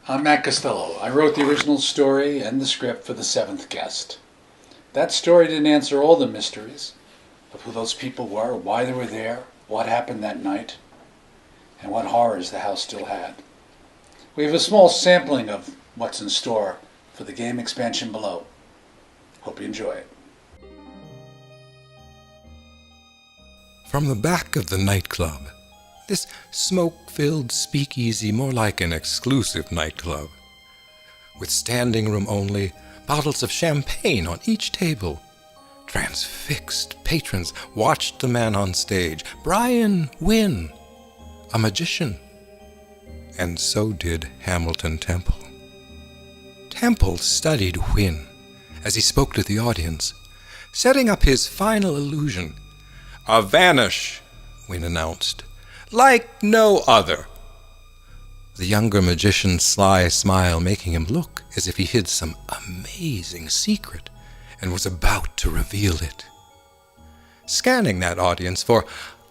I'm Matt Costello. I wrote the original story and the script for The Seventh Guest. That story didn't answer all the mysteries of who those people were, why they were there, what happened that night, and what horrors the house still had. We have a small sampling of what's in store for the game expansion below. Hope you enjoy it. From the back of the nightclub, this smoke-filled speakeasy more like an exclusive nightclub, with standing room only, bottles of champagne on each table. Transfixed patrons watched the man on stage, Brian Wynn, a magician. And so did Hamilton Temple. Temple studied Wynn as he spoke to the audience, setting up his final illusion. "A vanish," Wynn announced, "like no other." The younger magician's sly smile making him look as if he hid some amazing secret and was about to reveal it. Scanning that audience for,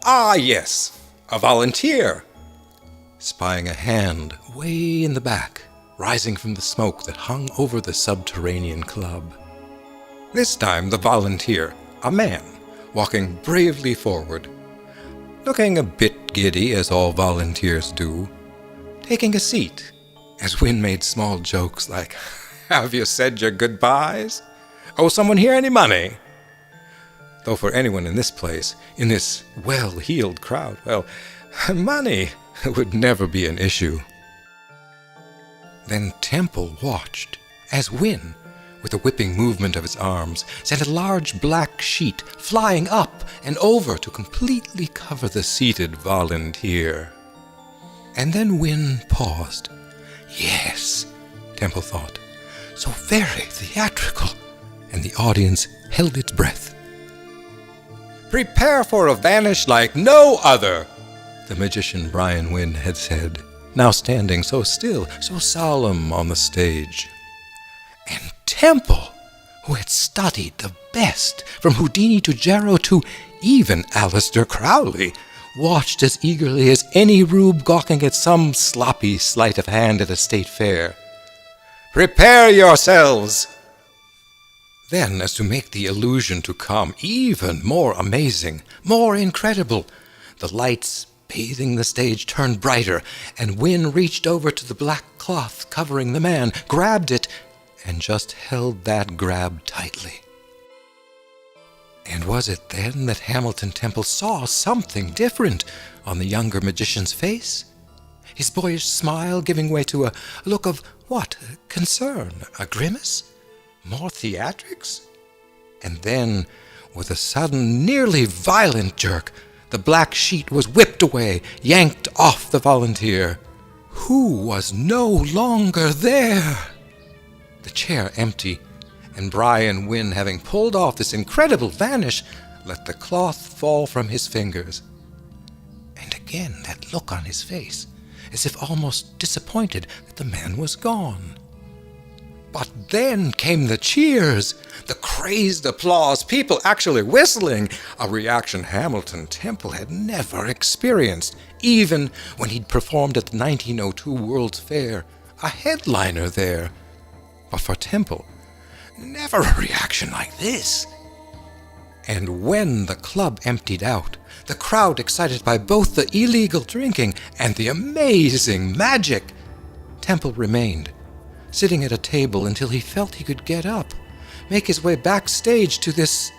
yes, a volunteer. Spying a hand way in the back, rising from the smoke that hung over the subterranean club. This time the volunteer, a man, walking bravely forward, looking a bit giddy as all volunteers do, taking a seat as Wynn made small jokes like, "Have you said your goodbyes? Owe someone here any money?" Though for anyone in this place, in this well-heeled crowd, well, money would never be an issue. Then Temple watched as Wynn, with a whipping movement of his arms, sent a large black sheet flying up and over to completely cover the seated volunteer. And then Wynn paused. Yes, Temple thought, so very theatrical, and the audience held its breath. "Prepare for a vanish like no other," the magician Brian Wynn had said, now standing so still, so solemn on the stage. And Temple, who had studied the best, from Houdini to Jarrow to even Aleister Crowley, watched as eagerly as any rube gawking at some sloppy sleight of hand at a state fair. "Prepare yourselves!" Then, as to make the illusion to come even more amazing, more incredible, the lights bathing the stage turned brighter, and Wynn reached over to the black cloth covering the man, grabbed it, and just held that grab tightly. And was it then that Hamilton Temple saw something different on the younger magician's face? His boyish smile giving way to a look of, what, concern, a grimace? More theatrics? And then, with a sudden, nearly violent jerk, the black sheet was whipped away, yanked off the volunteer, who was no longer there. The chair empty, and Brian Wynn, having pulled off this incredible vanish, let the cloth fall from his fingers. And again that look on his face, as if almost disappointed that the man was gone. But then came the cheers, the crazed applause, people actually whistling, a reaction Hamilton Temple had never experienced, even when he'd performed at the 1902 World's Fair, a headliner there. But for Temple, never a reaction like this. And when the club emptied out, the crowd excited by both the illegal drinking and the amazing magic, Temple remained, sitting at a table until he felt he could get up, make his way backstage to this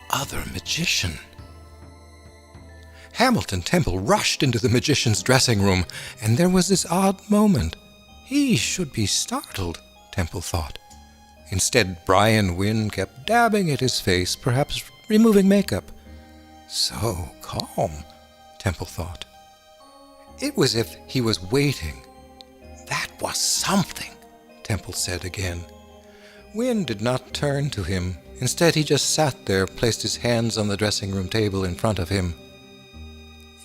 other magician. Hamilton Temple rushed into the magician's dressing room, and there was this odd moment. He should be startled, Temple thought. Instead, Brian Wynn kept dabbing at his face, perhaps removing makeup. So calm, Temple thought. It was as if he was waiting. That was something, Temple said again. Wynn did not turn to him. Instead, he just sat there, placed his hands on the dressing room table in front of him.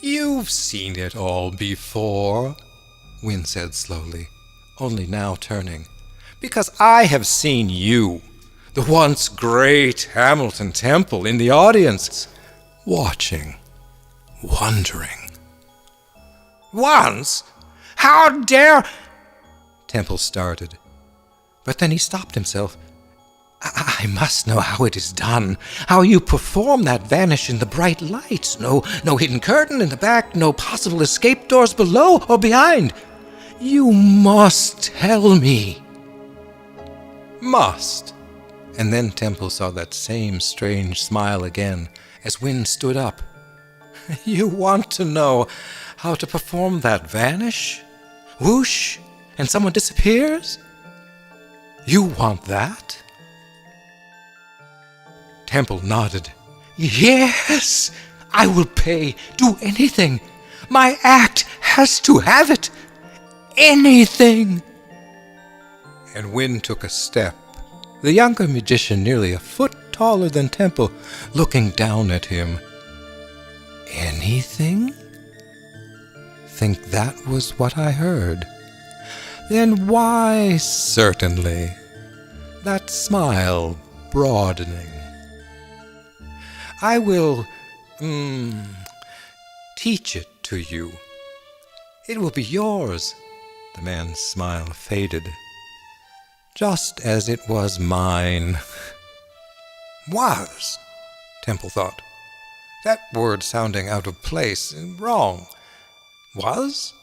"You've seen it all before," Wynn said slowly, only now turning. "Because I have seen you, the once great Hamilton Temple, in the audience, watching, wondering." "Once? How dare—" Temple started, but then he stopped himself. I must know how it is done, how you perform that vanish in the bright lights. No hidden curtain in the back, no possible escape doors below or behind. You must tell me. Must. And then Temple saw that same strange smile again as Wynne stood up. You want to know how to perform that vanish? Whoosh, and someone disappears? You want that? Temple nodded. Yes, I will pay, do anything. My act has to have it. Anything. And Wynne took a step, the younger magician nearly a foot taller than Temple, looking down at him. Anything? Think that was what I heard. Then why, certainly. That smile broadening. I will, teach it to you. It will be yours. The man's smile faded, just as it was mine. Was, Temple thought. That word sounding out of place, wrong. Was?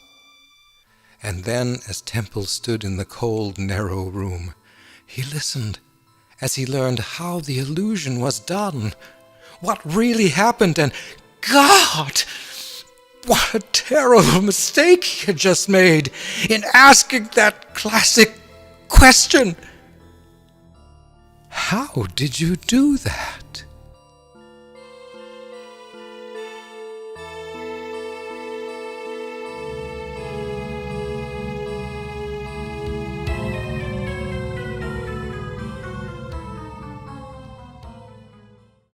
And then, as Temple stood in the cold, narrow room, he listened as he learned how the illusion was done, what really happened, and God! What a terrible mistake he had just made in asking that classic question. How did you do that?